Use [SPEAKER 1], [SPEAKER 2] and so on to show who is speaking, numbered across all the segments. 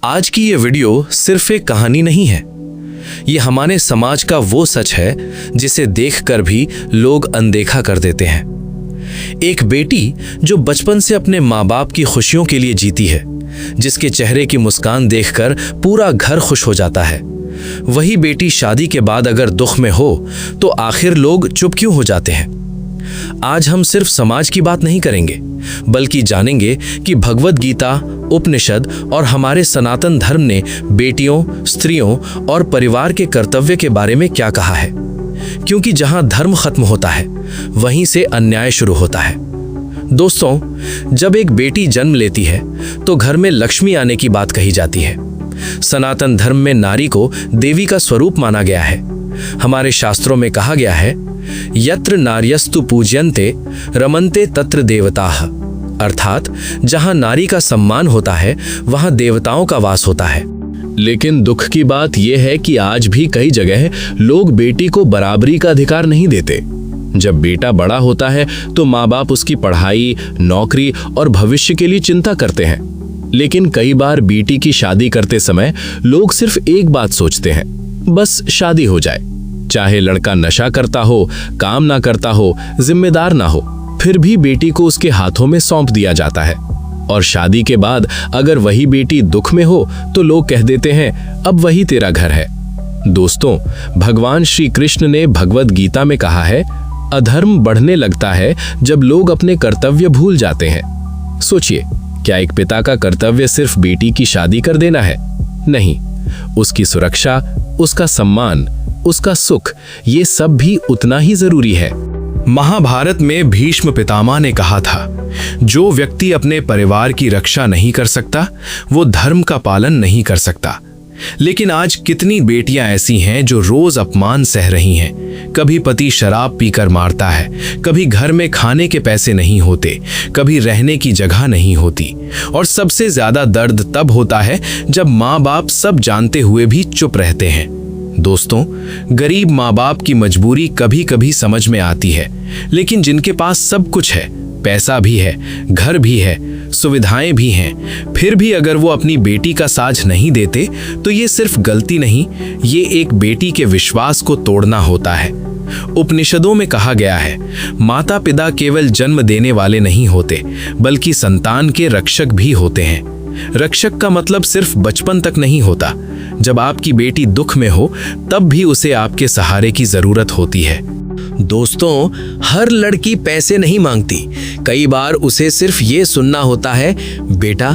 [SPEAKER 1] आज की ये वीडियो सिर्फ एक कहानी नहीं है, ये हमारे समाज का वो सच है जिसे देखकर भी लोग अनदेखा कर देते हैं। एक बेटी जो बचपन से अपने माँ बाप की खुशियों के लिए जीती है, जिसके चेहरे की मुस्कान देखकर पूरा घर खुश हो जाता है, वही बेटी शादी के बाद अगर दुख में हो तो आखिर लोग चुप क्यों हो जाते हैं। आज हम सिर्फ समाज की बात नहीं करेंगे, बल्कि जानेंगे कि भगवद गीता, उपनिषद और हमारे सनातन धर्म ने बेटियों, स्त्रियों और परिवार के कर्तव्य के बारे में क्या कहा है। क्योंकि जहां धर्म खत्म होता है, वहीं से अन्याय शुरू होता है। दोस्तों, जब एक बेटी जन्म लेती है तो घर में लक्ष्मी आने की बात कही जाती है। सनातन धर्म में नारी को देवी का स्वरूप माना गया है। हमारे शास्त्रों में कहा गया है, यत्र नार्यस्तु पूज्यन्ते रमन्ते तत्र देवताः, अर्थात जहां नारी का सम्मान होता है वहां देवताओं का वास होता है। लेकिन दुख की बात यह है कि आज भी कई जगह लोग बेटी को बराबरी का अधिकार नहीं देते। जब बेटा बड़ा होता है तो माँ बाप उसकी पढ़ाई, नौकरी और भविष्य के लिए चिंता करते हैं। लेकिन कई बार बेटी की शादी करते समय लोग सिर्फ एक बात सोचते हैं, बस शादी हो जाए। चाहे लड़का नशा करता हो, काम ना करता हो, जिम्मेदार ना हो, फिर भी बेटी को उसके हाथों में सौंप दिया जाता है। और शादी के बाद अगर वही बेटी दुख में हो तो लोग कह देते हैं, अब वही तेरा घर है। दोस्तों, भगवान श्री कृष्ण ने भगवद गीता में कहा है, अधर्म बढ़ने लगता है जब लोग अपने कर्तव्य भूल जाते हैं। सोचिए, क्या एक पिता का कर्तव्य सिर्फ बेटी की शादी कर देना है? नहीं, उसकी सुरक्षा, उसका सम्मान, उसका सुख, ये सब भी उतना ही जरूरी है। महाभारत में भीष्म पितामह ने कहा था, जो व्यक्ति अपने परिवार की रक्षा नहीं कर सकता, वो धर्म का पालन नहीं कर सकता। लेकिन आज कितनी बेटियां ऐसी हैं जो रोज अपमान सह रही हैं। कभी पति शराब पीकर मारता है, कभी घर में खाने के पैसे नहीं होते, कभी रहने की जगह नहीं होती। और सबसे ज्यादा दर्द तब होता है जब माँ बाप सब जानते हुए भी चुप रहते हैं। दोस्तों, गरीब माँ बाप की मजबूरी कभी कभी समझ में आती है, लेकिन जिनके पास सब कुछ है, पैसा भी है, घर भी है, सुविधाएं भी हैं, फिर भी अगर वो अपनी बेटी का साझ नहीं देते तो ये सिर्फ गलती नहीं, ये एक बेटी के विश्वास को तोड़ना होता है। उपनिषदों में कहा गया है, माता पिता केवल जन्म देने वाले नहीं होते, बल्कि संतान के रक्षक भी होते हैं। रक्षक का मतलब सिर्फ बचपन तक नहीं होता। जब आपकी बेटी दुख में हो तब भी उसे आपके सहारे की जरूरत होती है। दोस्तों, हर लड़की पैसे नहीं मांगती। कई बार उसे सिर्फ ये सुनना होता है, बेटा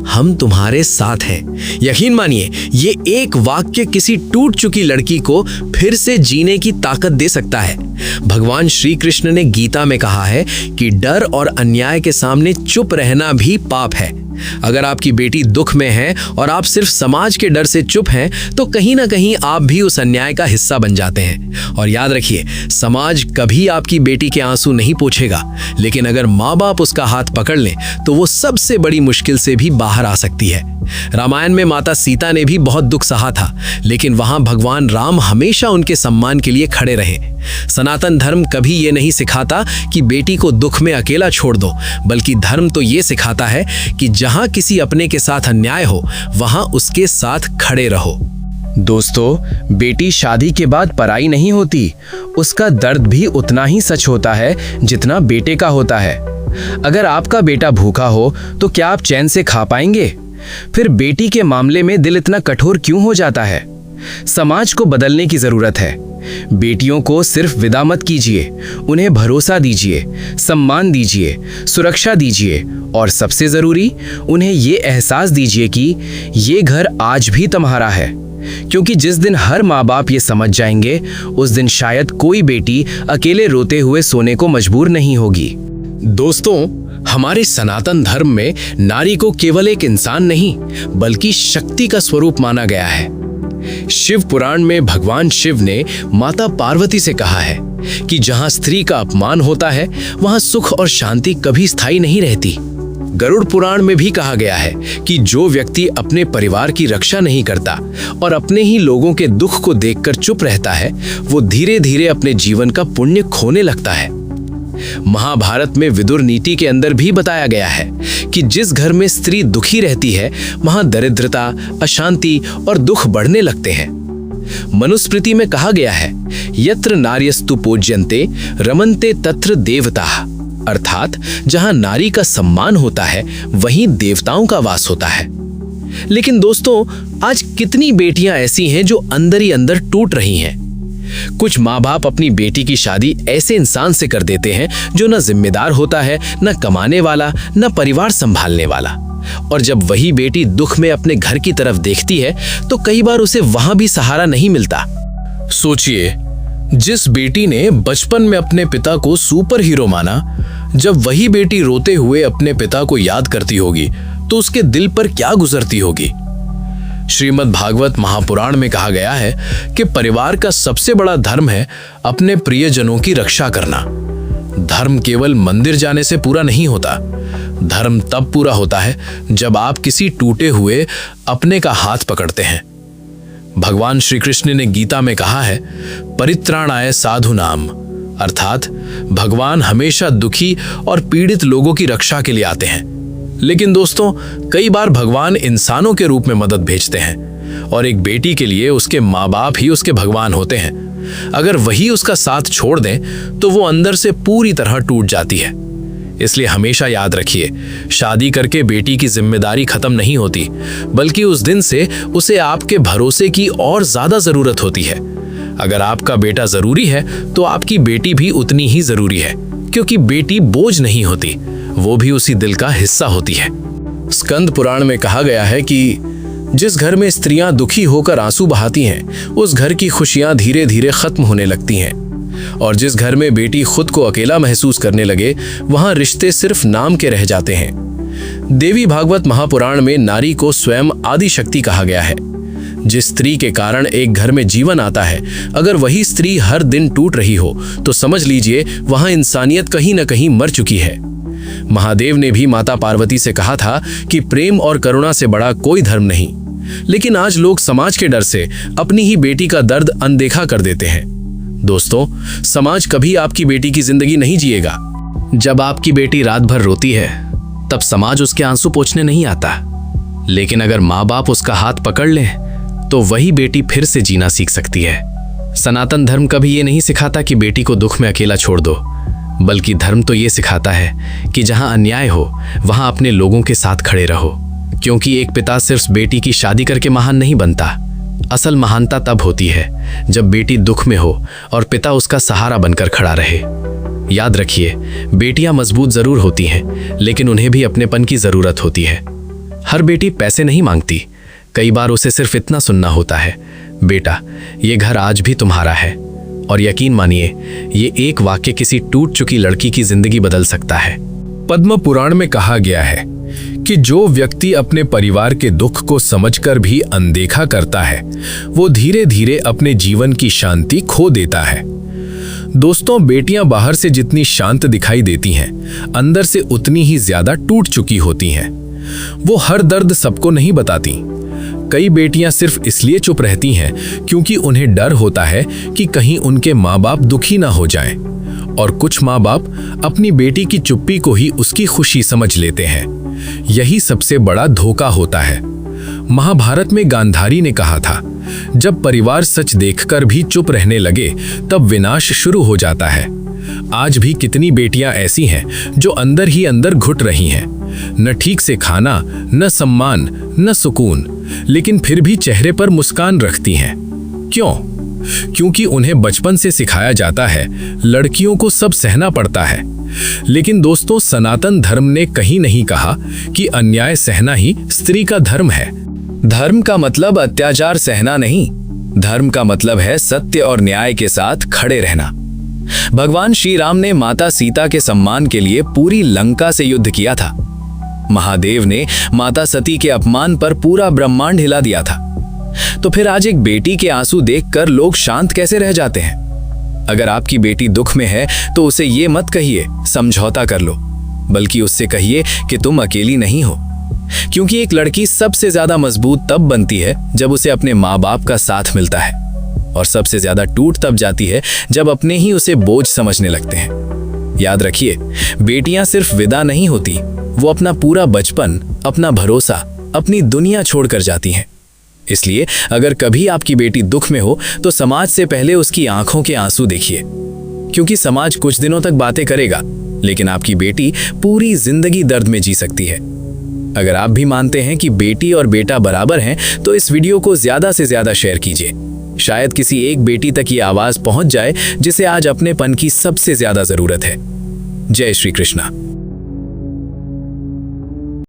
[SPEAKER 1] हम तुम्हारे साथ हैं। यकीन मानिए, ये एक वाक्य किसी टूट चुकी लड़की को फिर से जीने की ताकत दे सकता है। भगवान श्री कृष्ण ने गीता में कहा है कि डर और अन्याय के सामने चुप रहना भी पाप है। अगर आपकी बेटी दुख में है और आप सिर्फ समाज के डर से चुप हैं, तो कहीं ना कहीं आप भी उस अन्याय का हिस्सा बन जाते हैं। और याद रखिए, समाज कभी आपकी बेटी के आंसू नहीं पोंछेगा, लेकिन अगर माँ बाप उसका हाथ पकड़ लें तो वो सबसे बड़ी मुश्किल से भी बाहर आ सकती है। रामायण में माता सीता ने भी बहुत दुख सहा था, लेकिन वहां भगवान राम हमेशा उनके सम्मान के लिए खड़े रहे। सनातन धर्म कभी ये नहीं सिखाता कि बेटी को दुख में अकेला छोड़ दो, बल्कि धर्म तो ये सिखाता है कि जहां किसी अपने के साथ अन्याय हो, वहां उसके साथ खड़े रहो। दोस्तों, बेटी शादी के बाद पराई नहीं होती। उसका दर्द भी उतना ही सच होता है जितना बेटे का होता है। अगर आपका बेटा भूखा हो तो क्या आप चैन से खा पाएंगे? फिर बेटी के मामले में दिल इतना कठोर क्यों हो जाता है? समाज को बदलने की जरूरत है। बेटियों को सिर्फ विदा मत कीजिए, उन्हें भरोसा दीजिए, सम्मान दीजिए, सुरक्षा दीजिए और सबसे जरूरी, उन्हें ये एहसास दीजिए कि ये घर आज भी तुम्हारा है। क्योंकि जिस दिन हर माँ बाप ये समझ जाएंगे, उस दिन शायद कोई बेटी अकेले रोते हुए सोने को मजबूर नहीं होगी। दोस्तों, हमारे सनातन धर्म में नारी को केवल एक इंसान नहीं, बल्कि शक्ति का स्वरूप माना गया है। शिव पुराण में भगवान शिव ने माता पार्वती से कहा है कि जहां स्त्री का अपमान होता है, वहां सुख और शांति कभी स्थायी नहीं रहती। गरुड़ पुराण में भी कहा गया है कि जो व्यक्ति अपने परिवार की रक्षा नहीं करता और अपने ही लोगों के दुख को देखकर चुप रहता है, वो धीरे धीरे अपने जीवन का पुण्य खोने लगता है। महाभारत में विदुर नीति के अंदर भी बताया गया है कि जिस घर में स्त्री दुखी रहती है वहां दरिद्रता, अशांति और दुख बढ़ने लगते हैं। मनुस्मृति में कहा गया है, यत्र नार्यस्तु पूज्यन्ते रमन्ते तत्र देवताः, अर्थात जहां नारी का सम्मान होता है वहीं देवताओं का वास होता है। लेकिन दोस्तों, आज कितनी बेटियां ऐसी हैं जो अंदर ही अंदर टूट रही हैं। कुछ माँ बाप अपनी बेटी की शादी ऐसे इंसान से कर देते हैं जो न जिम्मेदार होता है, न कमाने वाला, न परिवार संभालने वाला। और जब वही बेटी दुख में अपने घर की तरफ देखती है तो कई बार उसे वहां भी सहारा नहीं मिलता। सोचिए, जिस बेटी ने बचपन में अपने पिता को सुपर हीरो माना, जब वही बेटी रोते हुए अपने पिता को याद करती होगी तो उसके दिल पर क्या गुजरती होगी। श्रीमद् भागवत महापुराण में कहा गया है कि परिवार का सबसे बड़ा धर्म है अपने प्रियजनों की रक्षा करना। धर्म केवल मंदिर जाने से पूरा नहीं होता। धर्म तब पूरा होता है जब आप किसी टूटे हुए अपने का हाथ पकड़ते हैं। भगवान श्री कृष्ण ने गीता में कहा है, परित्राणाय साधुनाम, अर्थात भगवान हमेशा दुखी और पीड़ित लोगों की रक्षा के लिए आते हैं। लेकिन दोस्तों, कई बार भगवान इंसानों के रूप में मदद भेजते हैं और एक बेटी के लिए उसके माँ बाप ही उसके भगवान होते हैं। अगर वही उसका साथ छोड़ दें तो वो अंदर से पूरी तरह टूट जाती है। इसलिए हमेशा याद रखिए, शादी करके बेटी की जिम्मेदारी खत्म नहीं होती, बल्कि उस दिन से उसे आपके भरोसे की और ज्यादा जरूरत होती है। अगर आपका बेटा जरूरी है तो आपकी बेटी भी उतनी ही जरूरी है, क्योंकि बेटी बोझ नहीं होती, वो भी उसी दिल का हिस्सा होती है। स्कंद पुराण में कहा गया है कि जिस घर में स्त्रियां दुखी होकर आंसू बहाती हैं, उस घर की खुशियां धीरे धीरे खत्म होने लगती हैं। और जिस घर में बेटी खुद को अकेला महसूस करने लगे, वहां रिश्ते सिर्फ नाम के रह जाते हैं। देवी भागवत महापुराण में नारी को स्वयं आदि शक्ति कहा गया है। जिस स्त्री के कारण एक घर में जीवन आता है, अगर वही स्त्री हर दिन टूट रही हो तो समझ लीजिए वहां इंसानियत कहीं न कहीं मर चुकी है। महादेव ने भी माता पार्वती से कहा था कि प्रेम और करुणा से बड़ा कोई धर्म नहीं। लेकिन आज लोग समाज के डर से अपनी ही बेटी का दर्द अनदेखा कर देते हैं। दोस्तों, समाज कभी आपकी बेटी की जिंदगी नहीं जिएगा। जब आपकी बेटी रात भर रोती है तब समाज उसके आंसू पोंछने नहीं आता। लेकिन अगर माँ बाप उसका हाथ पकड़ लें तो वही बेटी फिर से जीना सीख सकती है। सनातन धर्म कभी ये नहीं सिखाता कि बेटी को दुख में अकेला छोड़ दो, बल्कि धर्म तो ये सिखाता है कि जहां अन्याय हो वहां अपने लोगों के साथ खड़े रहो। क्योंकि एक पिता सिर्फ बेटी की शादी करके महान नहीं बनता। असल महानता तब होती है जब बेटी दुख में हो और पिता उसका सहारा बनकर खड़ा रहे। याद रखिए, बेटियां मजबूत जरूर होती हैं, लेकिन उन्हें भी अपनेपन की जरूरत होती है। हर बेटी पैसे नहीं मांगती, कई बार उसे सिर्फ इतना सुनना होता है, बेटा ये घर आज भी तुम्हारा है। और यकीन मानिए, ये एक वाक्य किसी टूट चुकी लड़की की जिंदगी बदल सकता है। पद्म पुराण में कहा गया है कि जो व्यक्ति अपने परिवार के दुख को समझकर भी अनदेखा करता है, वो धीरे धीरे अपने जीवन की शांति खो देता है। दोस्तों, बेटियां बाहर से जितनी शांत दिखाई देती हैं, अंदर से उतनी ही ज्यादा टूट चुकी होती हैं। वो हर दर्द सबको नहीं बताती। कई बेटियां सिर्फ इसलिए चुप रहती हैं क्योंकि उन्हें डर होता है कि कहीं उनके माँ बाप दुखी ना हो जाएं। और कुछ माँ बाप अपनी बेटी की चुप्पी को ही उसकी खुशी समझ लेते हैं। यही सबसे बड़ा धोखा होता है। महाभारत में गांधारी ने कहा था, जब परिवार सच देखकर भी चुप रहने लगे तब विनाश शुरू हो जाता है। आज भी कितनी बेटियां ऐसी हैं जो अंदर ही अंदर घुट रही हैं, न ठीक से खाना, न सम्मान, न सुकून, लेकिन फिर भी चेहरे पर मुस्कान रखती हैं। क्यों? क्योंकि उन्हें बचपन से सिखाया जाता है लड़कियों को सब सहना पड़ता है। लेकिन दोस्तों, सनातन धर्म ने कहीं नहीं कहा कि अन्याय सहना ही स्त्री का धर्म है। धर्म का मतलब अत्याचार सहना नहीं, धर्म का मतलब है सत्य और न्याय के साथ खड़े रहना। भगवान श्री राम ने माता सीता के सम्मान के लिए पूरी लंका से युद्ध किया था। महादेव ने माता सती के अपमान पर पूरा ब्रह्मांड हिला दिया था। तो फिर आज एक बेटी के आंसू देखकर लोग शांत कैसे रह जाते हैं? अगर आपकी बेटी दुख में है तो उसे ये मत कहिए समझौता कर लो, बल्कि उससे कहिए कि तुम अकेली नहीं हो। क्योंकि एक लड़की सबसे ज्यादा मजबूत तब बनती है जब उसे अपने माँ बाप का साथ मिलता है, और सबसे ज्यादा टूट तब जाती है जब अपने ही उसे बोझ समझने लगते हैं।
[SPEAKER 2] याद रखिए, बेटियां सिर्फ विदा नहीं होती, वो अपना पूरा बचपन, अपना भरोसा, अपनी दुनिया छोड़कर जाती हैं। इसलिए अगर कभी आपकी बेटी दुख में हो तो समाज से पहले उसकी आंखों के आंसू देखिए, क्योंकि समाज कुछ दिनों तक बातें करेगा, लेकिन आपकी बेटी पूरी जिंदगी दर्द में जी सकती है। अगर आप भी मानते हैं कि बेटी और बेटा बराबर हैं, तो इस वीडियो को ज्यादा से ज्यादा शेयर कीजिए। शायद किसी एक बेटी तक ये आवाज पहुंच जाए जिसे आज अपनेपन की सबसे ज्यादा जरूरत है। जय श्री कृष्णा।